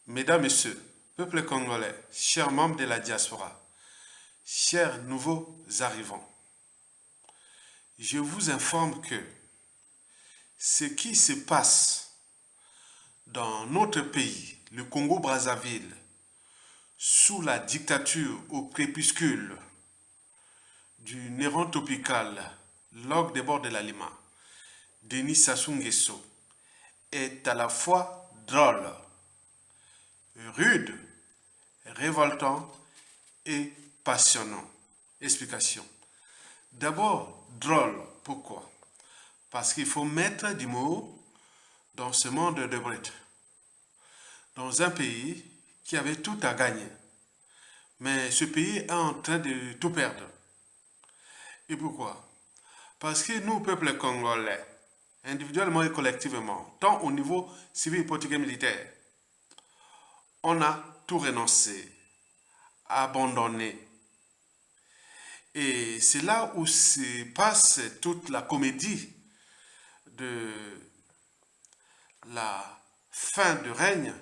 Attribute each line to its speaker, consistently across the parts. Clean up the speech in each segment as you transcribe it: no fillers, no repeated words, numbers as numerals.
Speaker 1: Mesdames, Messieurs, peuple congolais, chers membres de la diaspora, chers nouveaux arrivants, je vous informe que ce qui se passe dans notre pays, le Congo-Brazzaville, sous la dictature au crépuscule du Néron tropical, l'orgue des bords de la Lima, Denis Sassou Nguesso, est à la fois drôle, rude, révoltant et passionnant. Explication. D'abord, drôle. Pourquoi? Parce qu'il faut mettre du mot dans ce monde de brut. Dans un pays qui avait tout à gagner. Mais ce pays est en train de tout perdre. Et pourquoi? Parce que nous, peuple congolais, individuellement et collectivement, tant au niveau civil, politique et militaire, on a tout renoncé, abandonné. Et c'est là où se passe toute la comédie de la fin de règne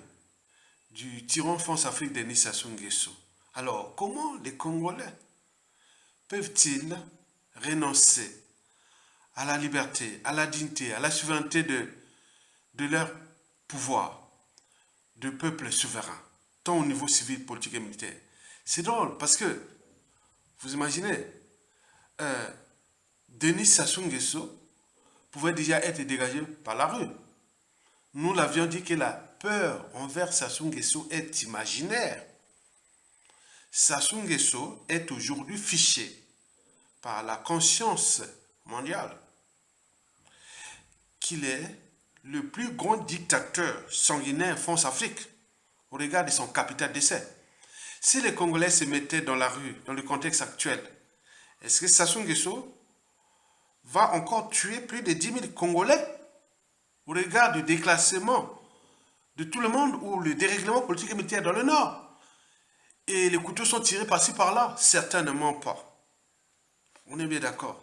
Speaker 1: du tyran France-Afrique Denis Sassou Nguesso. Alors, comment les Congolais peuvent-ils renoncer à la liberté, à la dignité, à la souveraineté de leur pouvoir de peuple souverain, tant au niveau civil, politique et militaire? C'est drôle parce que, vous imaginez, Denis Sassou Nguesso pouvait déjà être dégagé par la rue. Nous l'avions dit que la peur envers Sassou Nguesso est imaginaire. Sassou Nguesso est aujourd'hui fiché par la conscience mondiale qu'il est le plus grand dictateur sanguinaire France-Afrique au regard de son capital d'essai. Si les Congolais se mettaient dans la rue, dans le contexte actuel, est-ce que Sassou Nguesso va encore tuer plus de 10 000 Congolais au regard du déclassement de tout le monde ou le dérèglement politique et militaire dans le Nord? Et les couteaux sont tirés par-ci par-là? Certainement pas. On est bien d'accord.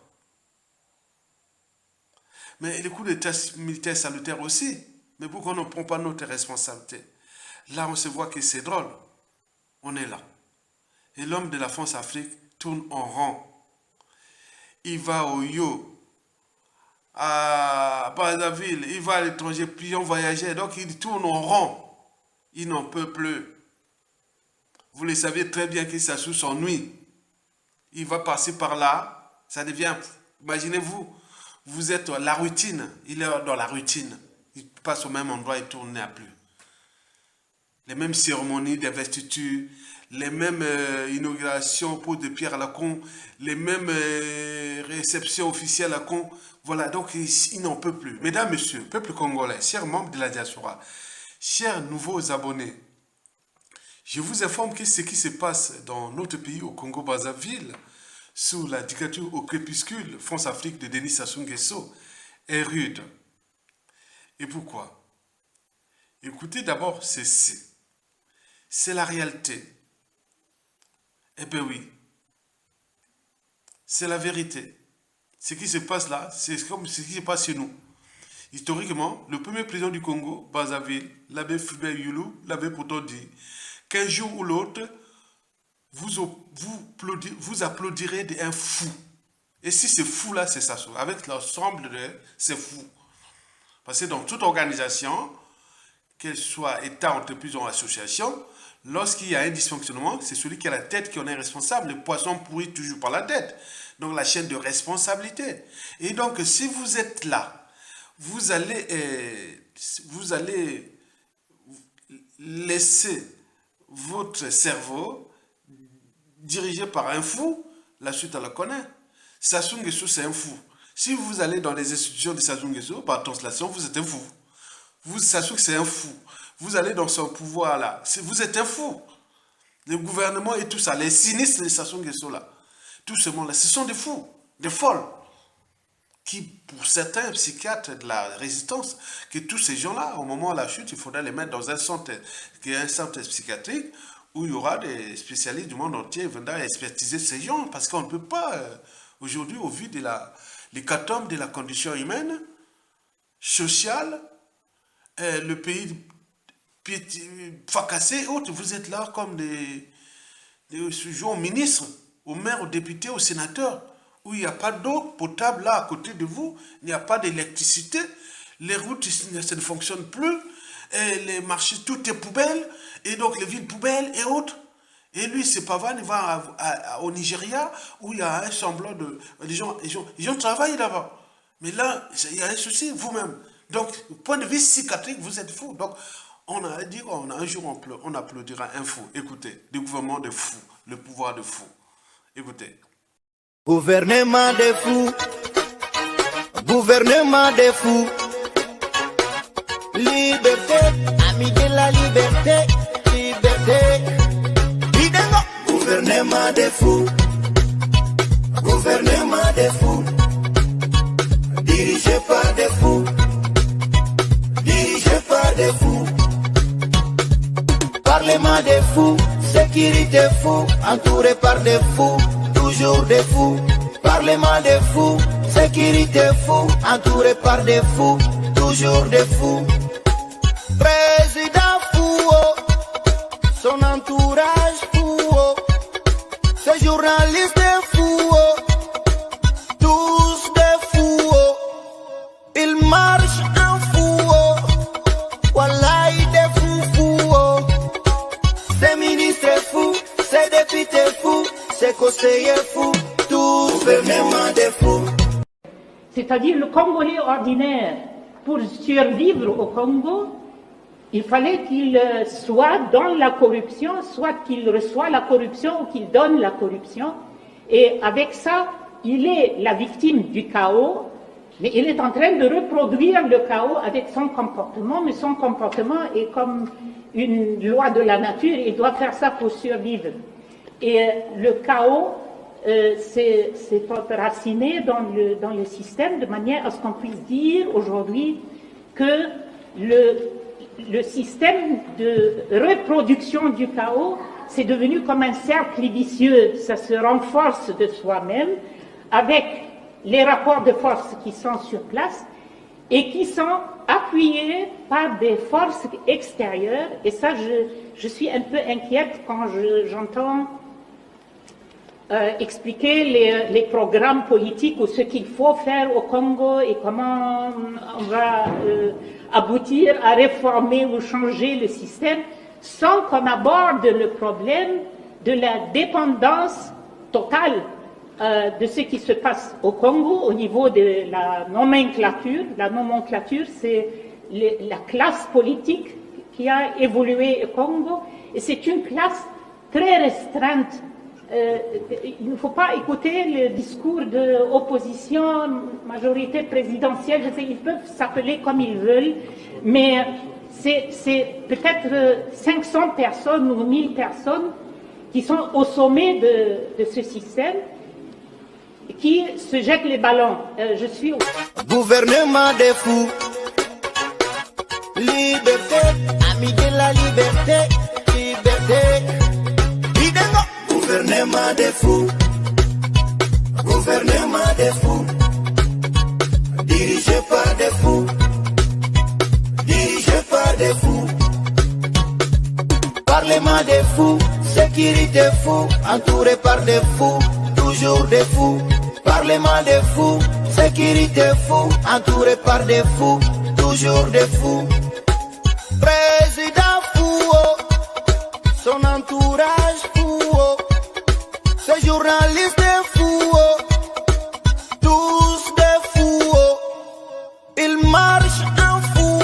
Speaker 1: Mais les coups d'État militaires salutaires aussi. Mais pourquoi on ne prend pas notre responsabilité? Là, on se voit que c'est drôle. On est là. Et l'homme de la France-Afrique tourne en rond. Il va au Yo, à Brazzaville, il va à l'étranger, puis on voyageait. Donc il tourne en rond. Il n'en peut plus. Vous le savez très bien que Sassou s'ennuie. Il va passer par là. Ça devient, imaginez-vous, vous êtes dans la routine. Il est dans la routine. Il passe au même endroit, il tourne à plus. Les mêmes cérémonies d'investiture, les mêmes inaugurations pour de pierre à la con, les mêmes réceptions officielles à la con. Voilà, donc il n'en peut plus. Mesdames, Messieurs, peuple congolais, chers membres de la diaspora, chers nouveaux abonnés, je vous informe que ce qui se passe dans notre pays, au Congo-Brazzaville, sous la dictature au crépuscule France-Afrique de Denis Sassou Nguesso, est rude. Et pourquoi? Écoutez d'abord ceci. C'est la réalité. Eh bien oui, c'est la vérité. Ce qui se passe là, c'est comme ce qui se passe chez nous. Historiquement, le premier président du Congo, Brazzaville, l'abbé Fulbert Youlou, l'avait pourtant dit qu'un jour ou l'autre, vous applaudirez un fou. Et si ce fou-là, c'est ça, avec l'ensemble de ces fous. Parce que dans toute organisation, qu'elle soit État, entreprise ou association, lorsqu'il y a un dysfonctionnement, c'est celui qui a la tête qui en est responsable. Le poisson pourrit toujours par la tête. Donc la chaîne de responsabilité. Et donc si vous êtes là, vous allez laisser votre cerveau dirigé par un fou. La suite, on la connaît. Sassou Nguesso, c'est un fou. Si vous allez dans les institutions de Sassou Nguesso, par translation, vous êtes un fou. Vous, Sassou, c'est un fou. Vous allez dans son pouvoir là, vous êtes un fou. Le gouvernement et tout ça, les sinistres de Sassou Nguesso là, tout ce monde là, ce sont des fous, des folles. Qui, pour certains psychiatres de la résistance, que tous ces gens-là, au moment de la chute, il faudrait les mettre dans un centre psychiatrique où il y aura des spécialistes du monde entier qui viendront expertiser ces gens, parce qu'on ne peut pas, aujourd'hui, au vu de l'hécatombe de la condition humaine, sociale, le pays fracassés et autres. Vous êtes là comme des gens ministres, aux maires, aux députés, aux sénateurs, où il n'y a pas d'eau potable là à côté de vous, il n'y a pas d'électricité, les routes ça ne fonctionne plus, et les marchés, tout est poubelle, et donc les villes poubelles et autres. Et lui, c'est Pavan, il va au Nigeria, où il y a un semblant de... Les gens travaillent là-bas. Mais là, il y a un souci, vous-même. Donc, au point de vue psychiatrique, vous êtes fou. Donc, on a dit un jour, on applaudira un fou. Écoutez, le gouvernement de fou, le pouvoir de fou. Écoutez.
Speaker 2: Gouvernement des fous, gouvernement des fous. Liberté, ami de la liberté, liberté. Gouvernement des fous, gouvernement des fous. Dirigé par des fous, dirigé par des fous. Parlement des fous, sécurité fou, entouré par des fous, toujours des fous. Parlement des fous, sécurité fou, entouré par des fous, toujours des fous. Président fou, son entourage fou, ces journalistes fous, tous des fous, ils marchent en fou, wallahi des fous, ces ministres fous, ces députés fous, ces conseillers fous, tout gouvernement des fous.
Speaker 3: C'est-à-dire le Congolais ordinaire, pour survivre au Congo, il fallait qu'il soit dans la corruption, soit qu'il reçoit la corruption ou qu'il donne la corruption. Et avec ça, il est la victime du chaos, mais il est en train de reproduire le chaos avec son comportement, mais son comportement est comme une loi de la nature, il doit faire ça pour survivre. Et le chaos s'est enraciné dans le système de manière à ce qu'on puisse dire aujourd'hui que le système de reproduction du chaos, c'est devenu comme un cercle vicieux. Ça se renforce de soi-même avec les rapports de force qui sont sur place et qui sont appuyés par des forces extérieures. Et ça, je suis un peu inquiète quand j'entends expliquer les programmes politiques ou ce qu'il faut faire au Congo et comment on va aboutir à réformer ou changer le système sans qu'on aborde le problème de la dépendance totale de ce qui se passe au Congo au niveau de la nomenclature. La nomenclature, c'est la classe politique qui a évolué au Congo et c'est une classe très restreinte. Il ne faut pas écouter le discours de opposition, majorité présidentielle, je sais, ils peuvent s'appeler comme ils veulent, mais c'est peut-être 500 personnes ou 1000 personnes qui sont au sommet de ce système, qui se jettent les ballons. Je suis au...
Speaker 2: Gouvernement des fous, liberté, ami de la liberté, liberté. Gouvernement des fous, gouvernement des fous, dirigé par des fous, dirigé par des fous. Parlement des fous, sécurité fou, entouré par des fous, toujours des fous. Parlement des fous, sécurité fou, entouré par des fous, toujours des fous. Président fou, son entourage fou, ces journalistes fous, tous des fous, ils marchent en fou,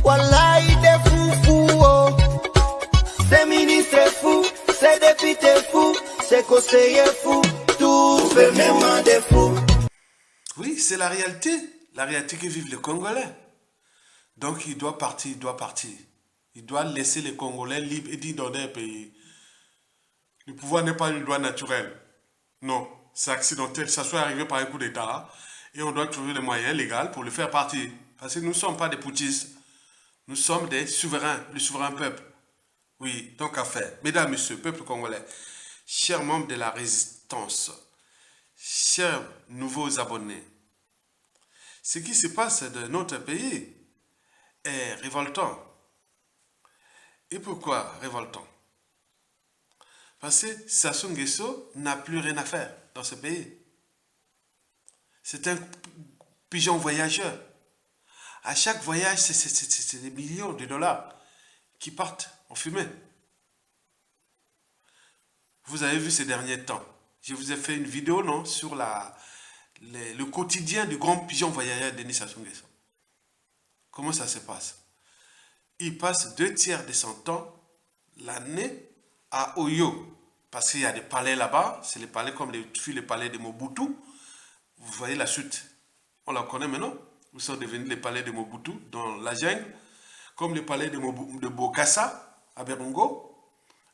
Speaker 2: wallahi des fous, ces ministres fous, ces députés fous, ces conseillers fous, tout gouvernement des fous.
Speaker 1: Oui, c'est la réalité que vivent les Congolais. Donc il doit partir, il doit partir. Il doit laisser les Congolais libres et dire dans un pays. Le pouvoir n'est pas une loi naturelle. Non, c'est accidentel. Ça soit arrivé par un coup d'État. Et on doit trouver les moyens légaux pour le faire partir. Parce que nous ne sommes pas des poutistes. Nous sommes des souverains, le souverain peuple. Oui, donc à faire. Mesdames, messieurs, peuple congolais, chers membres de la résistance, chers nouveaux abonnés, ce qui se passe dans notre pays est révoltant. Et pourquoi révoltant? Parce que Sassou Nguesso n'a plus rien à faire dans ce pays. C'est un pigeon voyageur. À chaque voyage, c'est des millions de dollars qui partent en fumée. Vous avez vu ces derniers temps. Je vous ai fait une vidéo, non, sur le quotidien du grand pigeon voyageur Denis Sassou Nguesso. Comment ça se passe? Il passe 2/3 de son temps, l'année, à Oyo. Parce qu'il y a des palais là-bas. C'est les palais comme les palais de Mobutu. Vous voyez la suite. On la connaît maintenant. Où sont devenus les palais de Mobutu dans la jungle. Comme les palais de Bokassa à Berungo.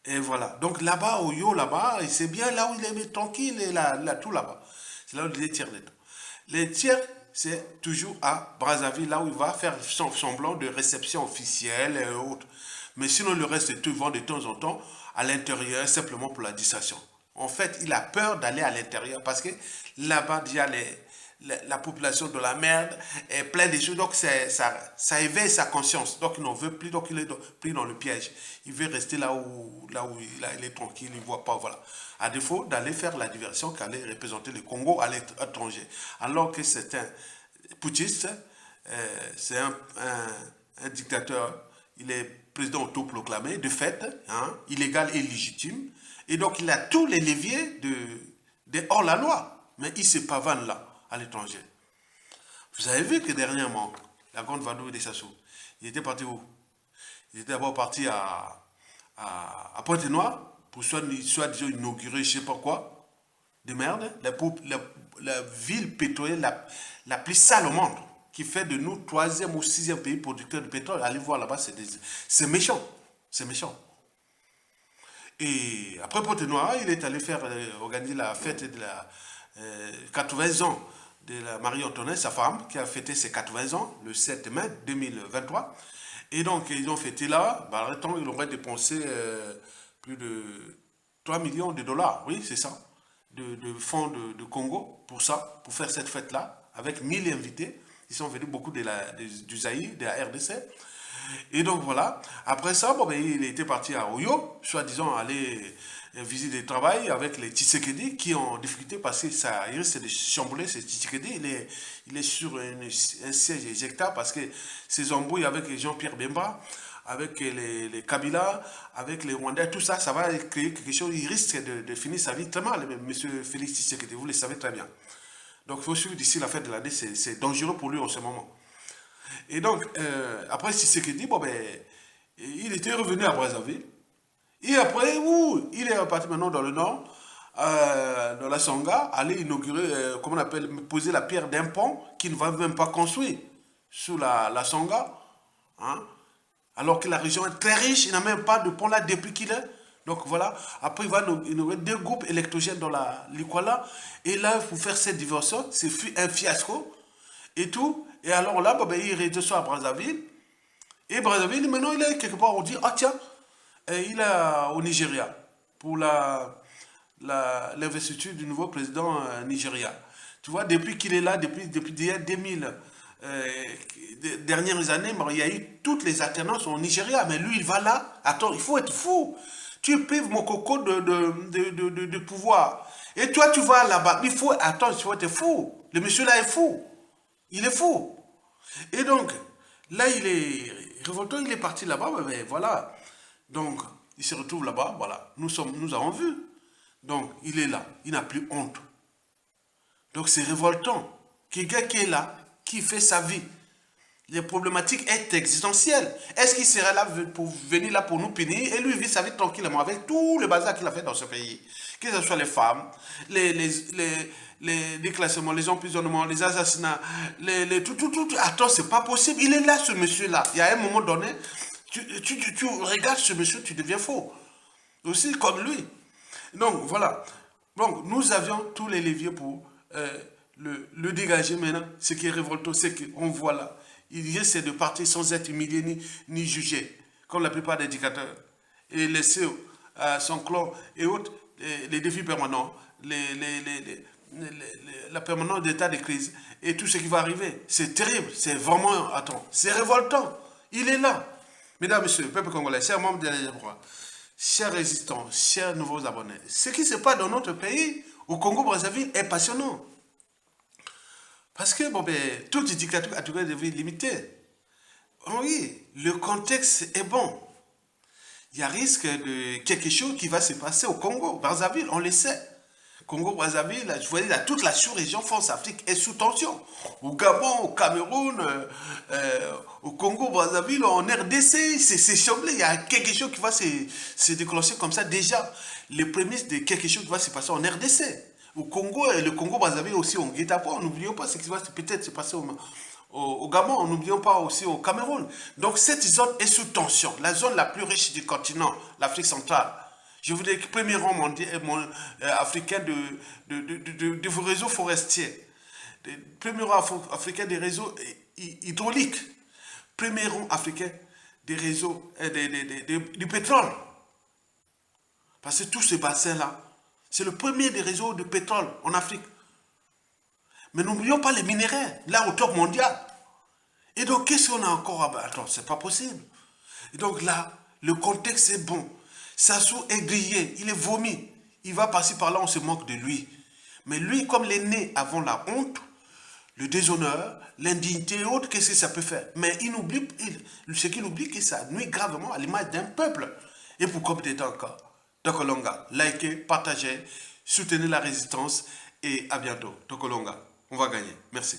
Speaker 1: Et voilà. Donc là-bas, Oyo, là-bas, c'est bien là où il est tranquille. Et là, tout là-bas. C'est là où il est tiers de temps. Les tiers, c'est toujours à Brazzaville, là où il va faire son semblant de réception officielle et autres. Mais sinon, le reste, tout vend de temps en temps à l'intérieur, simplement pour la distraction. En fait, il a peur d'aller à l'intérieur parce que là-bas, déjà, la population de la merde est pleine de choses. Donc, ça éveille sa conscience. Donc, il n'en veut plus. Donc, il est pris dans le piège. Il veut rester là où il est tranquille. Il ne voit pas, voilà. À défaut d'aller faire la diversion qu'aller représenter le Congo à l'étranger. Alors que c'est un putschiste, c'est un dictateur. Il est président autoproclamé, de fait, hein, illégal et légitime. Et donc, il a tous les leviers de hors-la-loi. Mais il se pavane là, à l'étranger. Vous avez vu que dernièrement, la grande vadrouille de Sassou, il était parti où? Il était d'abord parti à Pointe-Noire, pour soit disons, inaugurer je ne sais pas quoi, de merde, la ville pétrolière la plus sale au monde, qui fait de nous 3e ou 6e pays producteur de pétrole. Allez voir là-bas, c'est méchant. C'est méchant. Et après Pointe-Noire, il est allé organiser la fête de la 80 ans de la Marie-Antoinette, sa femme, qui a fêté ses 80 ans, le 7 mai 2023. Et donc, ils ont fêté là, bah, il aurait dépensé plus de 3 millions de dollars, oui, c'est ça, de fonds de Congo pour ça, pour faire cette fête-là, avec 1000 invités. Ils sont venus beaucoup du Zaïre, de la RDC. Et donc voilà, après ça, bon, ben, il était parti à Oyo, soi-disant aller visiter le travail avec les Tshisekedi qui ont difficulté parce que ça risque de chambouler ces Tshisekedi. Il est sur un siège éjectable parce que ces embrouilles avec Jean-Pierre Bemba, avec les Kabila, avec les Rwandais, tout ça, ça va créer quelque chose. Il risque de finir sa vie très mal, M. Félix Tshisekedi, vous le savez très bien. Donc il faut suivre d'ici la fin de l'année, c'est dangereux pour lui en ce moment. Et donc, après Tshisekedi, bon, ben, il était revenu à Brazzaville. Et après, il est reparti maintenant dans le nord, dans la Sangha, aller inaugurer, comment on appelle, poser la pierre d'un pont qui ne va même pas construire sous la Sangha. Hein? Alors que la région est très riche, il n'a même pas de pont là depuis qu'il est. Donc voilà, après il va inaugurer 2 groupes électrogènes dans l'Ikwala. Et là, pour faire cette diversion, c'est un fiasco et tout. Et alors là, ben, il redescend à Brazzaville. Et Brazzaville, maintenant, il est quelque part, on dit, ah tiens, il est au Nigeria pour l'investiture du nouveau président nigérien. Tu vois, depuis qu'il est là, depuis 2000, dernières années, il y a eu toutes les alternances au Nigeria. Mais lui, il va là. Attends, il faut être fou. Tu prives mon coco de pouvoir. Et toi, tu vas là-bas. Il faut être fou. Le monsieur là est fou. Il est fou. Et donc, là, il est révoltant, il est parti là-bas, mais voilà. Donc, il se retrouve là-bas, voilà. Nous avons vu. Donc, il est là. Il n'a plus honte. Donc, c'est révoltant. Quelqu'un qui est là, qui fait sa vie. Les problématiques sont existentielles. Est-ce qu'il serait là pour venir là pour nous punir et lui vit sa vie tranquillement avec tout le bazar qu'il a fait dans ce pays? Que ce soit les femmes, les déclassements, les emprisonnements, les assassinats, tout. Attends, c'est pas possible. Il est là, ce monsieur-là. Il y a un moment donné, tu regardes ce monsieur, tu deviens faux. Aussi comme lui. Donc, voilà. Donc, nous avions tous les leviers pour le dégager maintenant. Ce qui est révoltant, c'est qu'on voit là. Il essaie de partir sans être humilié ni jugé, comme la plupart des dictateurs. Et laisser son clan et autres les défis permanents, la permanence d'état de crise et tout ce qui va arriver. C'est terrible, c'est vraiment, attends, c'est révoltant. Il est là. Mesdames, Messieurs, peuple congolais, chers membres de la diaspora, chers résistants, chers nouveaux abonnés, ce qui se passe dans notre pays, au Congo-Brazzaville, est passionnant. Parce que bon, toute dictature a toujours des vies limitées. Oui, le contexte est bon. Il y a risque de quelque chose qui va se passer au Congo-Brazzaville, on le sait. Congo-Brazzaville, je voyais toute la sous-région France-Afrique est sous tension. Au Gabon, au Cameroun, au Congo-Brazzaville, en RDC, c'est chamblé. Il y a quelque chose qui va se déclencher comme ça déjà. Les prémices de quelque chose qui va se passer en RDC. Au Congo, et le Congo-Brazzaville aussi, on guet-apens. N'oublions pas ce qui va peut-être se passer au Gabon, n'oublions pas aussi au Cameroun. Donc cette zone est sous tension. La zone la plus riche du continent, l'Afrique centrale. Je vous dis que premier rang africain de vos réseaux forestiers. Premier rang africain des réseaux hydrauliques. Premier rang africain des réseaux du pétrole. Parce que tous ces bassins-là, c'est le premier des réseaux de pétrole en Afrique. Mais n'oublions pas les minéraux, là au top mondial. Et donc, qu'est-ce qu'on a encore à battre? Attends, c'est pas possible. Et donc là, le contexte est bon. Sassou est grillé, il est vomi. Il va passer par là, on se moque de lui. Mais lui, comme il est né avant la honte, le déshonneur, l'indignité et autres, qu'est-ce que ça peut faire? Mais il oublie, ce qu'il oublie, que ça nuit gravement à l'image d'un peuple. Et pourquoi peut-être encore? Tokolonga, likez, partagez, soutenez la résistance et à bientôt. Tokolonga, on va gagner. Merci.